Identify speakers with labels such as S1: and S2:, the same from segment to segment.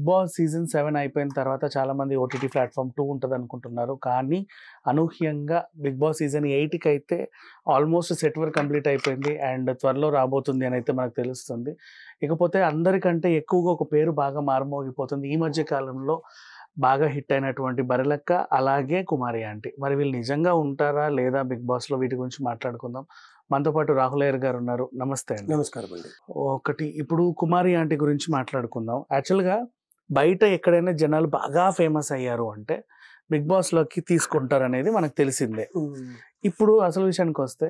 S1: Boss season 7 అయిపోయిన తర్వాత చాలామంది ఓటీటీ ప్లాట్‌ఫామ్ 2 ఉంటదనుకుంటున్నారు. కానీ అనూహ్యంగా బిగ్ బాస్ సీజన్ 8కి అయితే ఆల్మోస్ట్ సెట్ వర్క్ కంప్లీట్ అయిపోయింది. అండ్ త్వరలో రాబోతుంది అనైతే మనకు తెలుస్తుంది. ఇకపోతే అందరికంటే ఎక్కువగా ఒక పేరు బాగా మారుమోగిపోతుంది. ఈ మధ్య కాలంలో బాగా హిట్ అయినటువంటి బర్రెలక్క, అలాగే కుమారి ఆంటీ. మరి వీళ్ళు నిజంగా ఉంటారా? లేదా బిగ్ బాస్‌లో? వీటి గురించి మాట్లాడుకుందాం. మనతో పాటు రాహుల్ అయ్యర్ గారు ఉన్నారు. నమస్తే అండి.
S2: నమస్కారం అండి.
S1: ఒకటి ఇప్పుడు కుమారి ఆంటీ గురించి మాట్లాడుకుందాం. యాక్చువల్‌గా బయట ఎక్కడైనా జనాలు బాగా ఫేమస్ అయ్యారు అంటే బిగ్ బాస్‌లోకి తీసుకుంటారనేది మనకు తెలిసిందే. ఇప్పుడు అసలు విషయానికొస్తే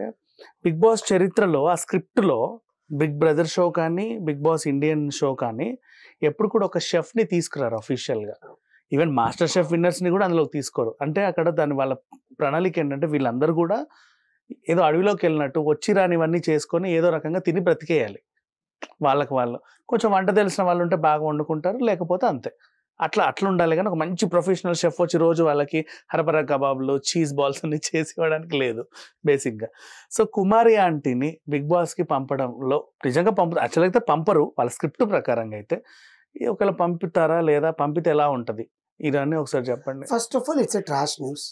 S1: బిగ్ బాస్ చరిత్రలో ఆ స్క్రిప్ట్‌లో బిగ్ బ్రదర్ షో కానీ, బిగ్ బాస్ ఇండియన్ షో కానీ ఎప్పుడు కూడా ఒక షెఫ్‌ని తీసుకురారు అఫీషియల్‌గా. ఈవెన్ మాస్టర్ షెఫ్ విన్నర్స్‌ని కూడా అందులోకి తీసుకోరు. అంటే అక్కడ దాని వాళ్ళ ప్రణాళిక ఏంటంటే వీళ్ళందరూ కూడా ఏదో అడవిలోకెళ్ళినట్టు వచ్చి రానివన్నీ చేసుకొని ఏదో రకంగా తిని బ్రతికేయాలి. వాళ్ళకి వాళ్ళు. కొంచెం వంట తెలిసిన వాళ్ళుంటే బాగా వండుకుంటారు. లేకపోతే అంతే. అట్లుండాలి గానీ ఒక మంచి ప్రొఫెషనల్ షెఫ్ వచ్చి రోజు వాళ్ళకి హరబరా కబాబ్‌లు, చీజ్ బాల్స్ అన్ని చేసి ఇవ్వడానికి లేదు బేసిక్‌గా. సో, కుమారి ఆంటీని బిగ్ బాస్‌కి పంపడంలో నిజంగా యాక్చువల్‌గా అయితే పంపరు. వాళ్ళ స్క్రిప్ట్ ప్రకారంగా అయితే. ఒకవేళ పంపుతారా? లేదా? పంపితే ఎలా ఉంటది? ఇదన్నీ ఒకసారి చెప్పండి.
S2: First of all it's a trash news.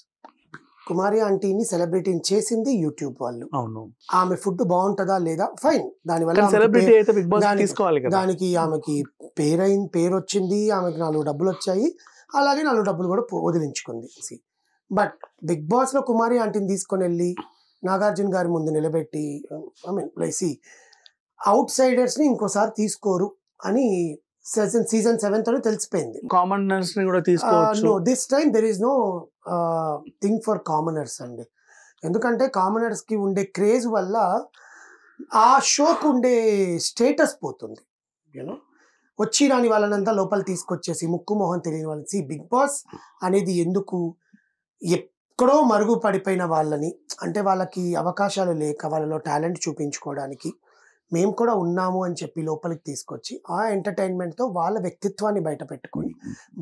S2: Kumari ఆంటీని సెలబ్రిటీని చేసింది యూట్యూబ్ వాళ్ళు.
S1: అవును.
S2: ఆమె ఫుడ్ బాగుంటుందా లేదా ఫైన్. దానివల్ల
S1: సెలబ్రిటీ అయితే బిగ్ బాస్ తీసుకోవాలి కదా.
S2: దానికి ఆమెకి పేరు వచ్చింది, ఆమెకి 4 డబ్బులు వచ్చాయి, అలాగే 4 డబ్బులు కూడా వదిలించుకుంది. బట్ బిగ్ బాస్ లో కుమారి ఆంటీని తీసుకొని వెళ్ళి నాగార్జున గారి ముందు నిలబెట్టి అవుట్ సైడర్స్ ని ఇంకోసారి తీసుకోరు అని సీజన్ 7 తోనే తెలిసిపోయింది.
S1: కామనర్స్ ని కూడా తీసుకోవచ్చు.
S2: No, this time there is no thing for commoners అండి. ఎందుకంటే కామనర్స్ కి ఉండే క్రేజ్ వల్ల ఆ షోకు ఉండే స్టేటస్ పోతుంది. యూనో, వచ్చి రాని వాళ్ళనంతా లోపల తీసుకొచ్చేసి ముక్కు మొహం తెలియని వాళ్ళని బిగ్ బాస్ అనేది ఎందుకు, ఎక్కడో మరుగు పడిపోయిన వాళ్ళని, అంటే వాళ్ళకి అవకాశాలు లేక వాళ్ళలో టాలెంట్ చూపించుకోవడానికి మేము కూడా ఉన్నాము అని చెప్పి లోపలికి తీసుకొచ్చి ఆ ఎంటర్టైన్మెంట్తో వాళ్ళ వ్యక్తిత్వాన్ని బయట పెట్టుకొని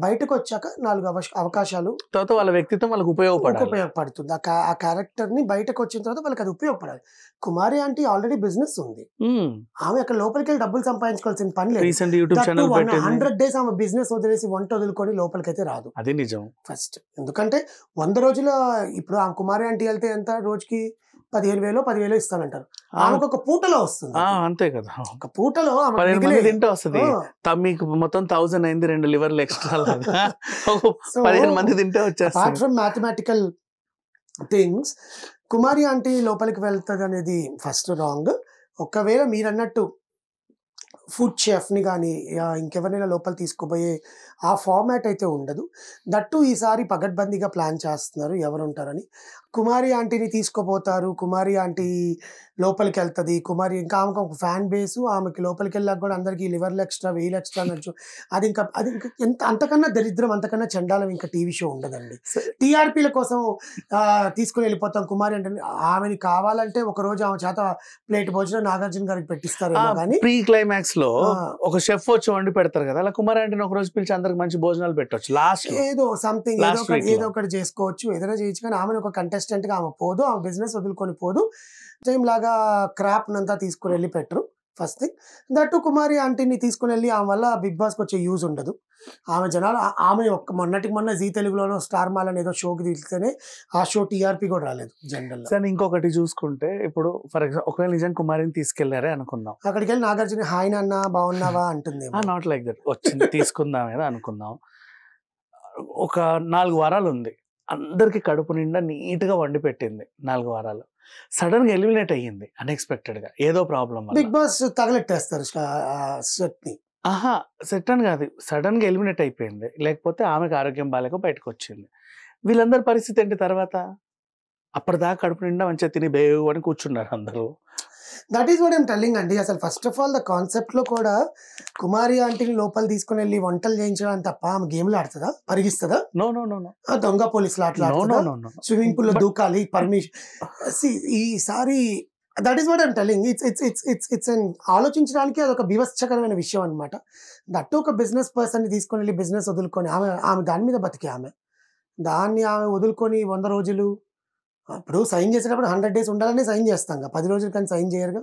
S2: బయటకు వచ్చాక 4 అవకాశాలు
S1: తర్వాత వాళ్ళ వ్యక్తిత్వం వాళ్ళకి
S2: ఉపయోగపడుతుంది. ఆ క్యారెక్టర్ని బయటకు వచ్చిన తర్వాత వాళ్ళకి అది ఉపయోగపడాలి. కుమారి ఆంటీ ఆల్రెడీ బిజినెస్ ఉంది. ఆమె అక్కడ లోపలికి వెళ్ళి డబ్బులు సంపాదించుకోవాల్సిన పని లేదు. 100 days ఆమె బిజినెస్ వదిలేసి వంట వదులుకొని లోపలికైతే రాదు.
S1: అది నిజం.
S2: ఫస్ట్ ఎందుకంటే 100 రోజుల ఇప్పుడు ఆ కుమారి ఆంటీ వెళ్తే ఎంత రోజుకి 15,000 ఇస్తానంటారు. ఆమెకు ఒక పూటలో వస్తుంది.
S1: అంతే కదా,
S2: ఒక పూటలో
S1: 15 మంది తింటే వస్తుంది. మీకు మొత్తం 1000 అయింది, 2 లివర్లు ఎక్స్ట్రా 15 మంది తింటే వచ్చేస్తుంది.
S2: Apart from mathematical things, Kumari aunty లోపలికి వెళ్తుంది అనేది ఫస్ట్ రాంగ్. ఒకవేళ మీరు అన్నట్టు ఫుడ్ షెఫ్ని కానీ ఇంకెవరైనా లోపల తీసుకుపోయే ఆ ఫార్మాట్ అయితే ఉండదు. దట్టు ఈసారి పగడ్బందీగా ప్లాన్ చేస్తున్నారు ఎవరు ఉంటారని. కుమారి ఆంటీని తీసుకుపోతారు, కుమారి ఆంటీ లోపలికి వెళ్తుంది, కుమారి ఇంకా ఆమెకు ఒక ఫ్యాన్ బేసు, ఆమెకి లోపలికి వెళ్ళాక కూడా అందరికీ లివర్లు ఎక్స్ట్రా 1000 ఎక్స్ట్రా అనొచ్చు. అది ఇంకా ఎంత అంతకన్నా దరిద్రం, అంతకన్నా చండాలం ఇంకా టీవీ షో ఉండదండి. టీఆర్పీల కోసం తీసుకుని వెళ్ళిపోతాం కుమారి అంటే. ఆమెని కావాలంటే ఒక రోజు ఆమె చేత ప్లేట్ భోజనం నాగార్జున గారికి పెట్టిస్తారేమో కానీ
S1: ప్రీ క్లైమాక్స్ లో ఒక షెఫ్ వచ్చి వండి పెడతారు కదా, అలా కుమారి ఆంటీని ఒక రోజు పిలిచి అందరికి మంచి భోజనాలు పెట్టొచ్చు. లాస్ట్
S2: ఏదో సంథింగ్ ఏదో ఒకటి చేసుకోవచ్చు, ఏదైనా చేయొచ్చు. కానీ ఆమెను ఒక కంటెస్టెంట్ గా ఆమె పోదు, ఆమె బిజినెస్ వదులుకొని పోదు. సేమ్ లాగా క్రాప్ నంతా తీసుకుని వెళ్ళి పెట్టరు. ఫస్ట్ థింగ్ దట్టు కుమారి ఆంటీని తీసుకుని వెళ్ళి ఆమె వల్ల బిగ్ బాస్కి వచ్చే యూజ్ ఉండదు. ఆమె జనాలు ఆమె మొన్న జీ తెలుగులోనో స్టార్ మాల్ అని ఏదో షోకి తీస్తేనే ఆ షో టీఆర్పీ కూడా రాలేదు జనరల్.
S1: సార్ ఇంకొకటి చూసుకుంటే ఇప్పుడు ఫర్ ఎగ్జాంపుల్ ఒకవేళ నిజంగా కుమారిని తీసుకెళ్లారే అనుకుందాం,
S2: అక్కడికి వెళ్ళి నాగార్జున హాయ్ నాన్న బాగున్నావా అంటుంది.
S1: నాట్ లైక్ దట్, వచ్చింది తీసుకుందాం ఏదో అనుకుందాం. ఒక 4 వారాలు ఉంది, అందరికి కడుపు నిండా నీట్గా వండి పెట్టింది. 4 వారాలు సడన్ గా ఎలిమినేట్ అయ్యింది అన్ఎక్స్పెక్టెడ్ గా, ఏదో ప్రాబ్లం.
S2: బిగ్ బాస్ తగలెట్టేస్తారు సెట్ ని.
S1: సెట్ అని కాదు, సడన్ గా ఎలిమినేట్ అయిపోయింది. లేకపోతే ఆమెకు ఆరోగ్యం బాగాలేక బయటకు వచ్చింది. వీళ్ళందరి పరిస్థితి ఏంటి తర్వాత? అప్పటిదాకా కడుపు నిండా మంచిగా తిని బేవు అని కూర్చున్నారు అందరూ.
S2: That is what I'm telling అండి. అసలు first of all the concept లో కూడా కుమారి ఆంటీని లోపల తీసుకుని వెళ్ళి వంటలు చేయించడం తప్ప ఆమె గేమ్లు ఆడుతుందా, పరిగిస్తుందా?
S1: No no no no.
S2: దొంగ పోలీసులు ఆటలాడుతుందా, స్విమ్మింగ్ పూల్ లో దూకాలి పర్మిషన్. ఈసారి that is what I'm telling. It's ఆలోచించడానికి అదొక బీభత్సకరమైన విషయం అనమాట. దట్టు ఒక బిజినెస్ పర్సన్ ని తీసుకొని వెళ్ళి బిజినెస్ వదులుకొని ఆమె దాని మీద బతికే దాన్ని ఆమె వదులుకొని 100 రోజులు. ఇప్పుడు సైన్ చేసేటప్పుడు 100 days ఉండాలని సైన్ చేస్తాం, 10 రోజులు కానీ సైన్ చేయరుగా.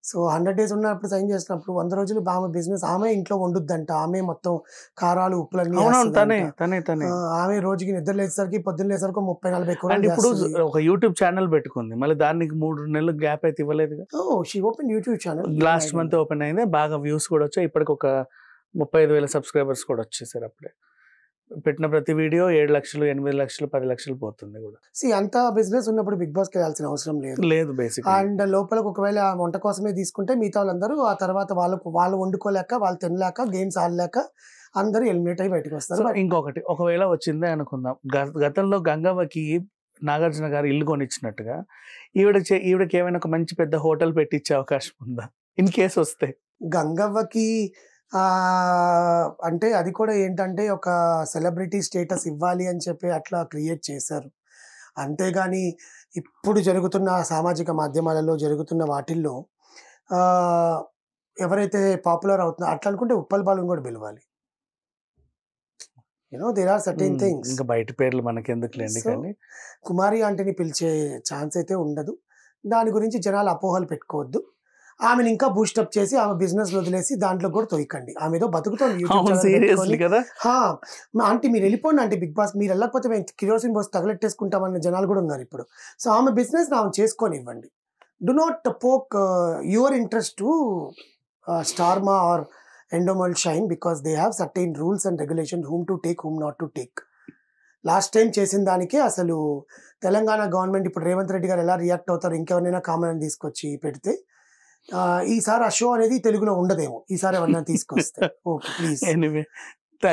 S2: సో 100 days ఉన్నప్పుడు సైన్ చేసినప్పుడు 100 రోజులు ఆమె బిజినెస్ ఆమె ఇంట్లో వండుద్దంట, ఆమె మొత్తం కారాలు ఉప్పులన్నీ
S1: అవునవును, తనే
S2: వేస్తదంట.
S1: తనే తనే
S2: ఆమె రోజుకి నిద్ర లేచేసరికి పొద్దున్న లేసరికి 30-40
S1: అండ్
S2: కూరలు
S1: ఇప్పుడు
S2: చేస్తది.
S1: ఒక యూట్యూబ్ ఛానల్ పెట్టుకుంది, మళ్ళీ దానికి 3 నెలలు గ్యాప్ అయితే ఇవ్వలేదు.
S2: She open YouTube channel
S1: last month open అయింది, బాగా వ్యూస్ కూడా వచ్చాయి. ఇప్పటికి ఒక 35,000 సబ్స్క్రైబర్స్ కూడా వచ్చేసారు. అప్పుడే పెట్టిన ప్రతి వీడియో 7 లక్షలు, 8 లక్షలు, 10 లక్షలు పోతుంది కూడా.
S2: అంత బిజినెస్ ఉన్నప్పుడు బిగ్ బాస్కి వెళ్ళాల్సిన అవసరం లేదు.
S1: లేదు బేసిక్.
S2: అండ్ లోపలికి ఒకవేళ ఆ వంట కోసమే తీసుకుంటే మిగతా వాళ్ళందరూ ఆ తర్వాత వాళ్ళు వండుకోలేక, వాళ్ళు తినలేక, గేమ్స్ ఆడలేక అందరూ ఎలిమినేట్ అయ్యి బయటకు వస్తారు.
S1: సో ఇంకొకటి, ఒకవేళ వచ్చిందే అనుకుందాం, గతంలో గంగవ్వకి నాగార్జున గారు ఇల్లు కొనిచ్చినట్టుగా ఈవిడకి ఏమైనా ఒక మంచి పెద్ద హోటల్ పెట్టించే అవకాశం ఉందా ఇన్ కేసు వస్తే?
S2: గంగవ్వకి అంటే అది కూడా ఏంటంటే ఒక సెలబ్రిటీ స్టేటస్ ఇవ్వాలి అని చెప్పి అట్లా క్రియేట్ చేశారు. అంతేగాని ఇప్పుడు జరుగుతున్న సామాజిక మాధ్యమాలలో జరుగుతున్న వాటిల్లో ఎవరైతే పాపులర్ అవుతుందో అట్లా అనుకుంటే ఉప్పల్ బాలుని కూడా పిలవాలి. There are certain things.
S1: ఇంకా బయట పేర్లు మనకెందుకులేండి, కానీ
S2: కుమారి ఆంటీని పిలిచే ఛాన్స్ అయితే ఉండదు. దాని గురించి జనాలు అపోహలు పెట్టుకోవద్దు. ఆమెను ఇంకా బూస్టప్ చేసి ఆమె బిజినెస్ వదిలేసి దాంట్లో కూడా తొయ్యకండి. ఆమె ఏదో బతుకుతోంది
S1: కదా.
S2: ఆంటీ మీరు వెళ్ళిపోండి ఆంటీ బిగ్ బాస్, మీరు వెళ్ళకపోతే మేము కిరోసిన్ పోసి తగలెట్టేసుకుంటామన్న జనాలు కూడా ఉన్నారు ఇప్పుడు. సో ఆమె బిజినెస్ ఆమె చేసుకొని ఇవ్వండి. Do not poke your interest to స్టార్మా ఆర్ ఎండోమల్ shine because they have certain rules and regulation whom to take, whom not to take. Last time చేసిన దానికే అసలు తెలంగాణ గవర్నమెంట్ ఇప్పుడు రేవంత్ రెడ్డి గారు ఎలా రియాక్ట్ అవుతారు, ఇంకెవరైనా కామన్ తీసుకొచ్చి పెడితే ఈసారి ఆ షో అనేది తెలుగులో ఉండదేమో, ఈసారి ఎవరైనా తీసుకొస్తే. Okay please.
S1: Anyway,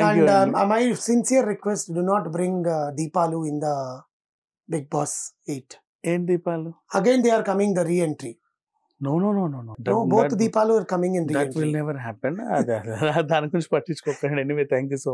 S2: and my sincere request, do not bring దీపాలు ఇన్ ద బిగ్ బాస్ 8.
S1: ఏం దీపాలు?
S2: Again they are coming the re-entry.
S1: No.
S2: Both దీపాలు are coming in
S1: That will
S2: re-entry.
S1: never happen. దాని గురించి పట్టించుకోకండి. Anyway, thank you so